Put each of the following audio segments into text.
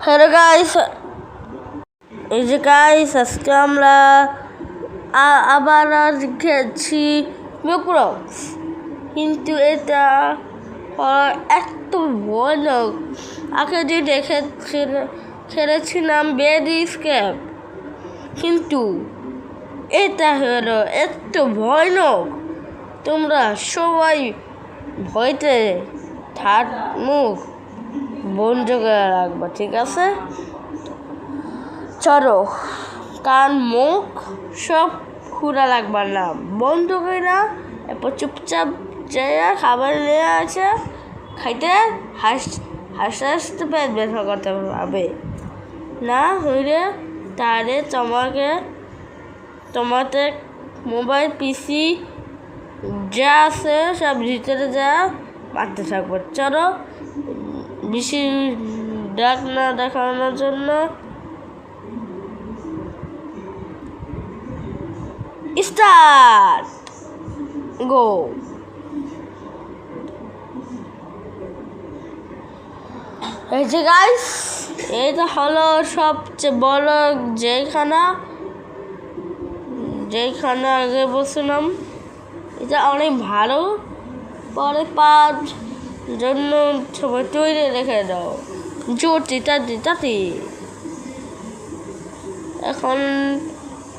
Hello guys, এই যে guys আজকে আমরা আবার খেয়েছি মেকুরক্স, কিন্তু এটা এত ভয়ানক। আগে যে খেলেছিলাম বেড স্কেপ, কিন্তু এটা হলো এত ভয়ানক। তোমরা সবাই ভয়তে মুখ বন্ধ করে রাখবা, ঠিক আছে? চলো, কান মুখ সব খোলা রাখবার না, বন্ধ করে না। এরপর চুপচাপ যাইয়া খাবার নিয়ে আছে, খাইতে হাসতে হাসতে পেট ব্যথা করতে হবে না হইলে তাহলে তোমাদের মোবাইল পিসি যা আছে সব ভিতরে যা মারতে থাকবে। চলো, বেশি ডাক না দেখানোর জন্য স্টার্ট গো। এই যে গাইস, এটা হলো সবচেয়ে বড় যেখানে আগে বসলাম। এটা অনেক ভালো, পরে পাঁচ জন্য সবাই তৈরি রেখে দাও জোরটি তাতে। এখন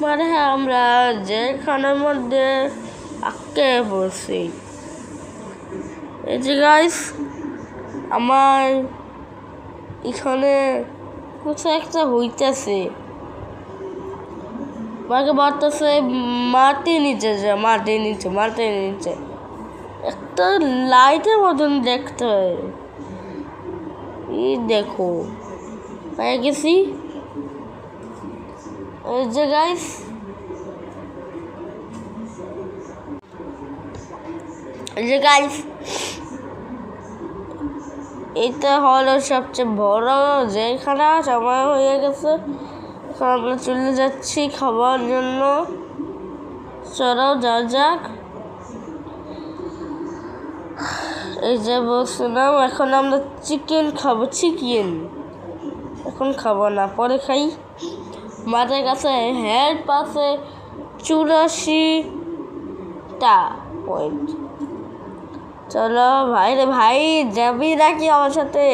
মানে আমরা যেখানের মধ্যে আটকে পড়ছি। এই যে গাইস, আমার এখানে কিছু একটা হইতেছে, আমাকে বলতেছে মাটির নিচে একটা লাইটের মতন দেখতে হয়। এই দেখো, পেয়ে গেছি। এই যে গাইস, এটা হলো সবচেয়ে বড় যেখানে সময় হয়ে গেছে। এখন আমরা চলে যাচ্ছি খাবার জন্য। চলো যাক। এই যে বলছিলাম, এখন আমরা চিকেন খাবো। এখন খাবো না, পরে খাই। আমাদের কাছে হেল্প আছে 84টা পয়েন্ট। চলো ভাই যাবি নাকি আমার সাথে?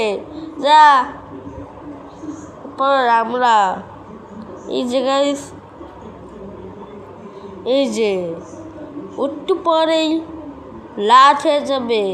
যা। পর আমরা এই জায়গায় এই যে একটু পরেই লাট হয়ে যাবে।